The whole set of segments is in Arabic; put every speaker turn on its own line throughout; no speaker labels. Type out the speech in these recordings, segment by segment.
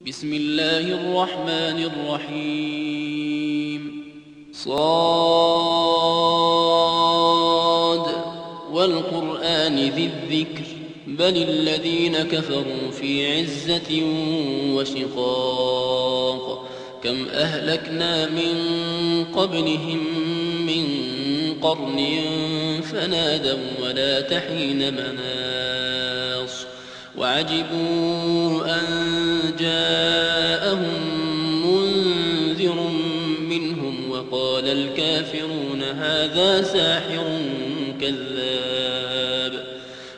بسم الله الرحمن الرحيم صاد والقرآن ذي الذكر بل الذين كفروا في عزة وشقاق كم أهلكنا من قبلهم من قرن فنادوا ولا تحين مناص وعجبوا أن جاءهم منذر منهم وقال الكافرون هذا ساحر كذاب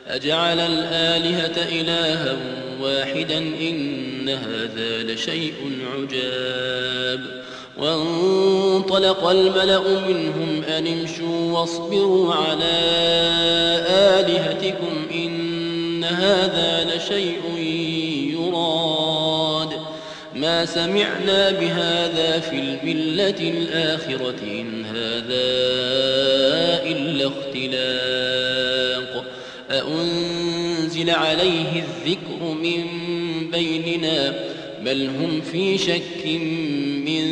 أجعل الآلهة إلها واحدا إن هذا لشيء عجاب وانطلق الملأ منهم أن امشوا واصبروا على آلهتكم إن هذا لشيء يراد ما سمعنا بهذا في الملة الآخرة إن هذا إلا اختلاق أأنزل عليه الذكر من بيننا بل هم في شك من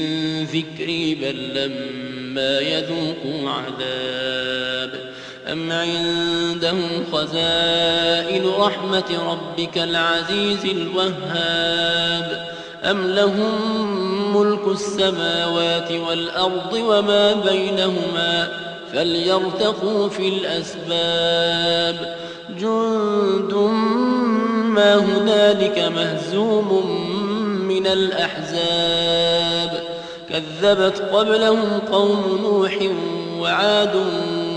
ذكري بل لما يذوقوا عذاب أم عندهم خزائن رحمة ربك العزيز الوهاب أم لهم ملك السماوات والأرض وما بينهما فليرتقوا في الأسباب جند ما هنالك مهزوم من الأحزاب كذبت قبلهم قوم نوح وعاد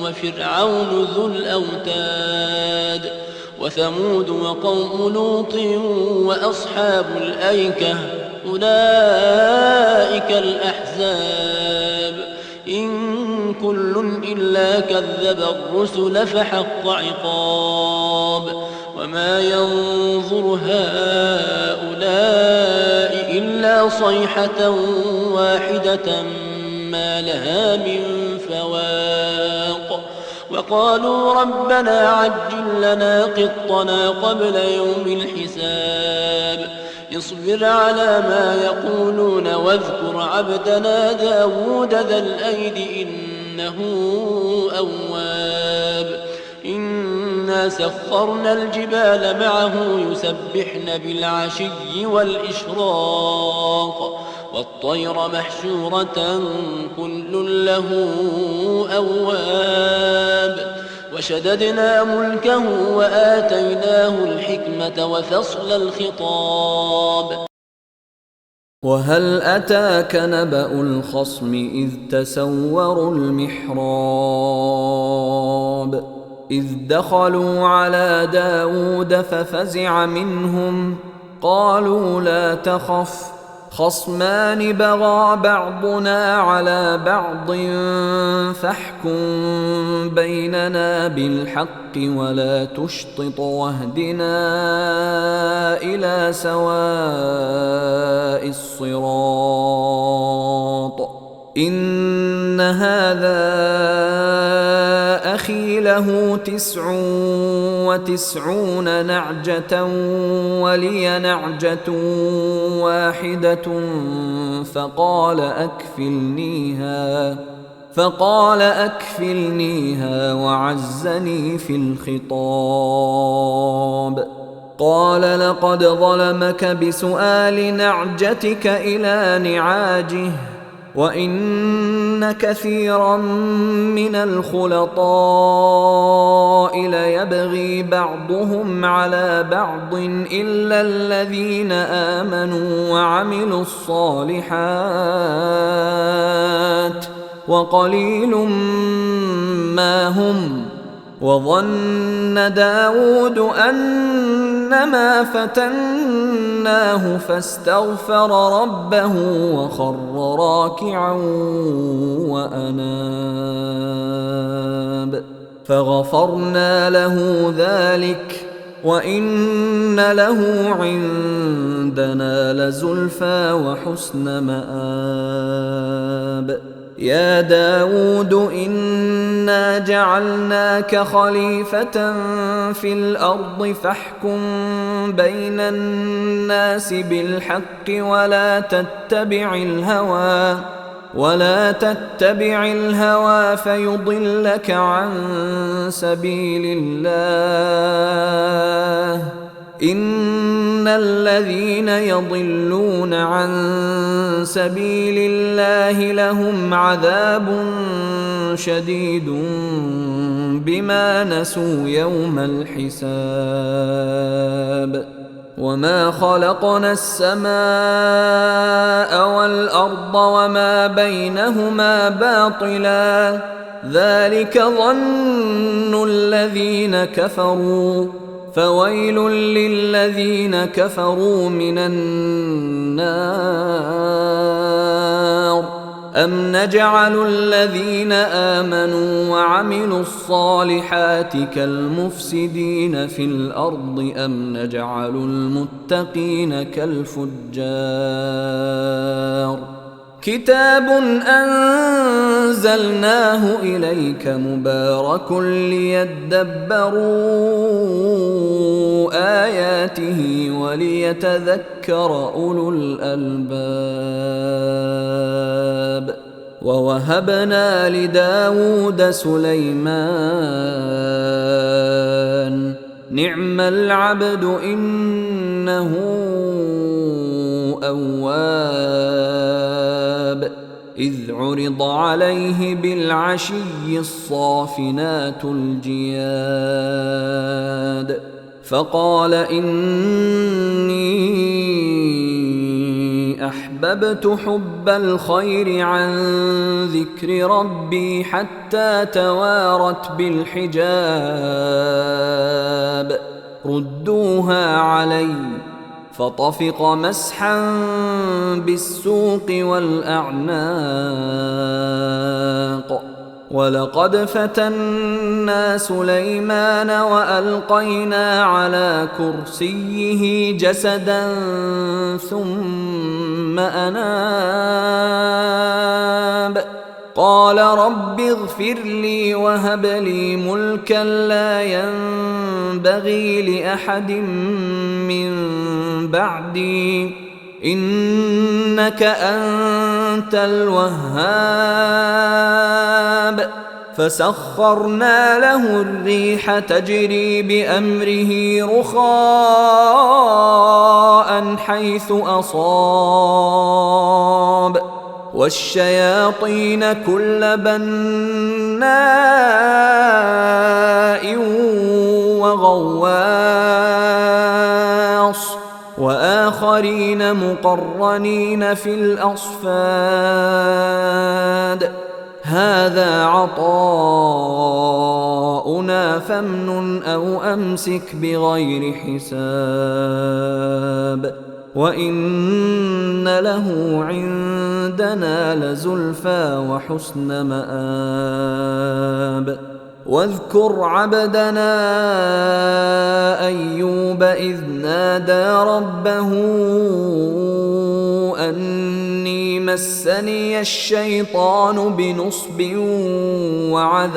وفرعون ذو الأوتاد وثمود وقوم لوط وأصحاب الأيكة أولئك الأحزاب إن كل إلا كذب الرسل فحق عقاب وما ينظر هؤلاء إلا صيحة واحدة ما لها من فواق وقالوا ربنا عجل لنا قطنا قبل يوم الحساب اصبر على ما يقولون واذكر عبدنا داود ذا الأيد إنه أواب إنا سخرنا الجبال معه يسبحن بالعشي والإشراق والطير محشورة كل له أواب وشددنا ملكه وآتيناه الحكمة وفصل الخطاب
وهل أتاك نبأ الخصم إذ تسوروا المحراب إذ دخلوا على داود ففزع منهم قالوا لا تخف خصمان بغى بعضنا على بعض فاحكم بيننا بالحق ولا تشطط واهدنا إلى سواء الصراط إن هذا أخي له 99 نعجة ولي نعجة واحدة فقال أكفلنيها وعزني في الخطاب قال لقد ظلمك بسؤال نعجتك إلى نعاجه وإن كثيرا من الخلطاء ليبغي بعضهم على بعض إلا الذين آمنوا وعملوا الصالحات وقليل ما هم وظن داود أنما فتناه فاستغفر ربه وخر راكعا وأناب فغفرنا له ذلك وإن له عندنا لزلفى وحسن مآب يا داود إنا جعلناك خليفة في الأرض فاحكم بين الناس بالحق ولا تتبع الهوى فيضلك عن سبيل الله إن الذين يضلون عن سبيل الله لهم عذاب شديد بما نسوا يوم الحساب وما خلقنا السماء والأرض وما بينهما باطلا ذلك ظن الذين كفروا فويل للذين كفروا من النار أم نجعل الذين آمنوا وعملوا الصالحات كالمفسدين في الأرض أم نجعل المتقين كالفجار كتاب أنزلناه إليك مبارك ليدبروا آياته وليتذكر أولو الألباب ووهبنا لداود سليمان نعم العبد إنه أواب إذ عرض عليه بالعشي الصافنات الجياد فقال إني أحببت حب الخير عن ذكر ربي حتى توارت بالحجاب ردوها علي فطفق مسحا بالسوق والأعناق ولقد فتنا سليمان وألقينا على كرسيه جسدا ثم أناب قال رب اغفر لي وهب لي ملكا لا ينبغي لأحد من بعدي إنك أنت الوهاب فسخرنا له الريح تجري بأمره رخاء حيث أصاب والشياطين كل بناء وغواص وآخرين مقرنين في الأصفاد هذا عطاؤنا فامنن أو أمسك بغير حساب وإن له عندنا لزلفى وحسن مآب واذكر عبدنا أيوب إذ نادى ربه أني مسني الشيطان بنصب وعذاب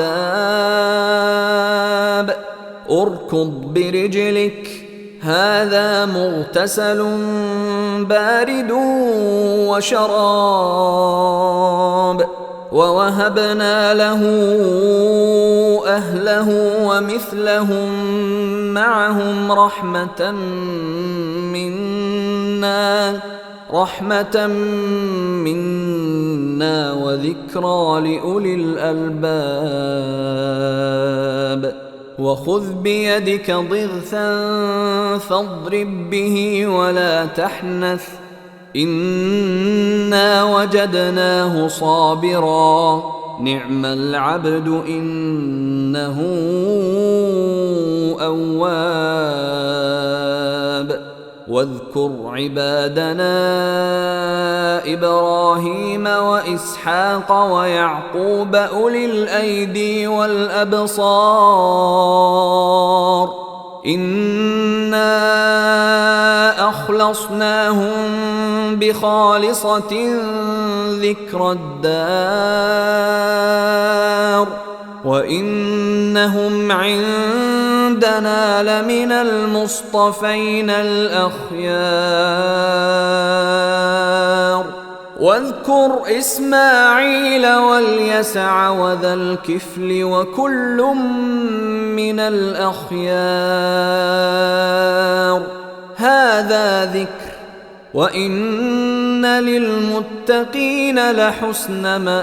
اركض برجلك هذا مغتسل بارد وشراب ووهبنا له أهله ومثلهم معهم رحمة منا وذكرى لأولي الألباب وخذ بيدك ضغثا فاضرب به ولا تحنث إنا وجدناه صابرا نعم العبد إنه أواب واذكر عبادنا إبراهيم وإسحاق ويعقوب أولي الأيدي والأبصار إنا أخلصناهم بخالصة ذكرى الدار وإنهم عندنا لمن المصطفين الأخيار واذكر إسماعيل واليسع وذا الكفل وكل من الأخيار هذا ذكر وإن للمتقين لحسن مآب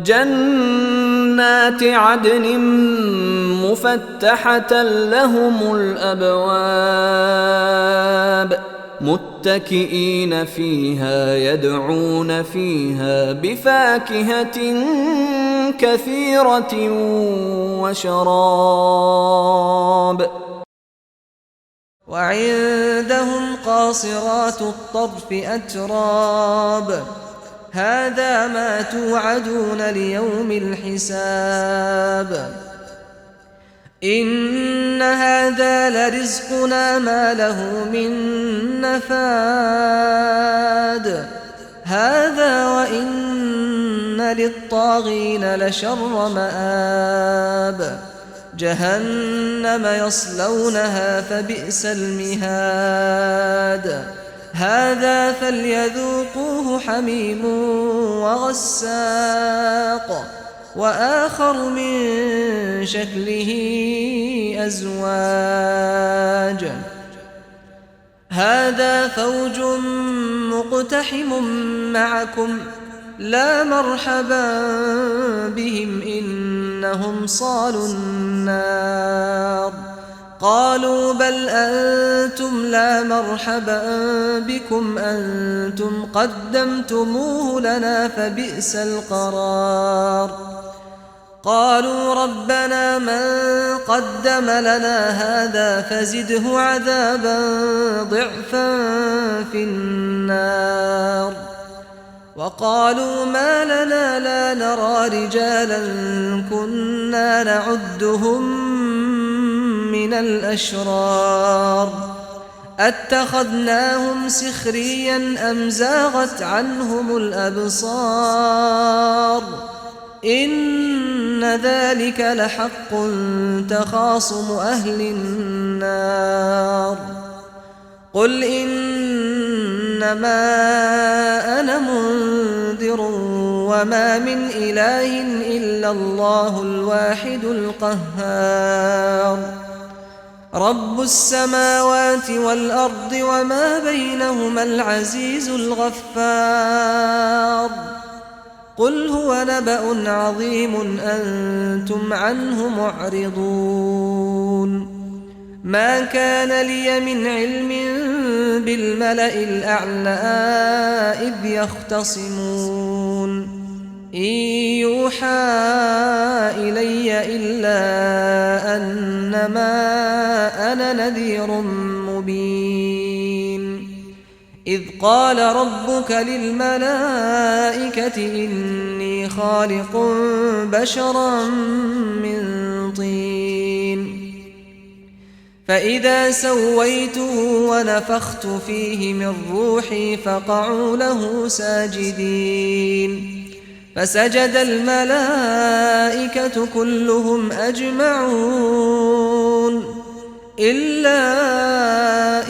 جنات عدن مفتحة لهم الأبواب متكئين فيها يدعون فيها بفاكهة كثيرة وشراب
وعندهم قاصرات الطرف أتراب هذا ما توعدون ليوم الحساب إن هذا لرزقنا ما له من نفاد هذا وإن للطاغين لشر مآب جهنم يصلونها فبئس المهاد هذا فليذوقوه حميم وغساق وآخر من شكله أزواج هذا فوج مقتحم معكم لا مرحبا بهم إنهم صالوا النار قالوا بل أنتم لا مرحبا بكم أنتم قدمتموه لنا فبئس القرار قالوا ربنا من قدم لنا هذا فزده عذابا ضعفا في النار وقالوا ما لنا لا نرى رجالا كنا نعدهم من الأشرار أتخذناهم سخريا أم زاغت عنهم الأبصار إن ذلك لحق تخاصم أهل النار قل إنما أنا منذر وما من إله إلا الله الواحد القهار رب السماوات والأرض وما بينهما العزيز الغفار قل هو نبأ عظيم أنتم عنه معرضون ما كان لي من علم بالملأ الأعلى إذ يختصمون إن يوحى إلي إلا أنما أنا نذير مبين إذ قال ربك للملائكة إني خالق بشرا من طين فإذا سويته ونفخت فيه من روحي فقعوا له ساجدين فسجد الملائكة كلهم أجمعون إلا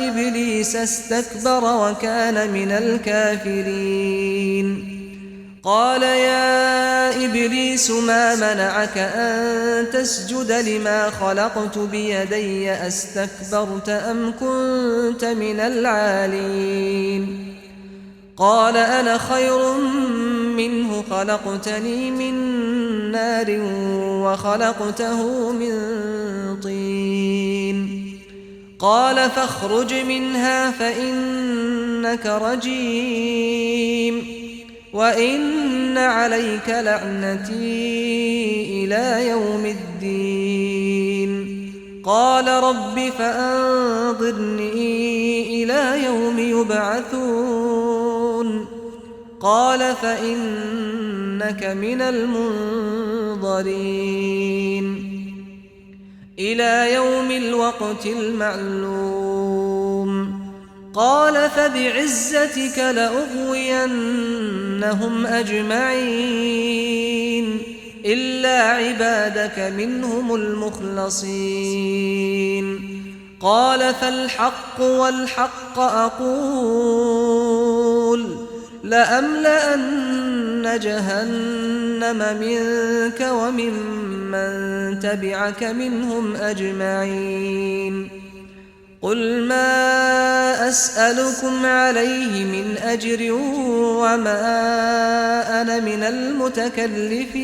إبليس استكبر وكان من الكافرين قال يا إبليس ما منعك أن تسجد لما خلقت بيدي أستكبرت أم كنت من العالين قال أنا خير منه خلقتني من نار وخلقته من طين قال فاخرج منها فإنك رجيم وإن عليك لعنتي إلى يوم الدين قال رب فأنظرني إلى يوم يبعثون قال فإنك من المنظرين إلى يوم الوقت المعلوم قال فبعزتك لأغوينهم أجمعين إلا عبادك منهم المخلصين قال فالحق والحق أقول لأملأن جهنم منك وممن تبعك منهم أجمعين قل ما أسألكم عليه من أجر وما أنا من المتكلفين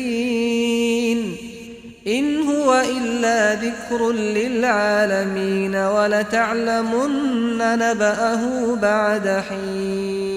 إن هو إلا ذكر للعالمين ولتعلمن نبأه بعد حين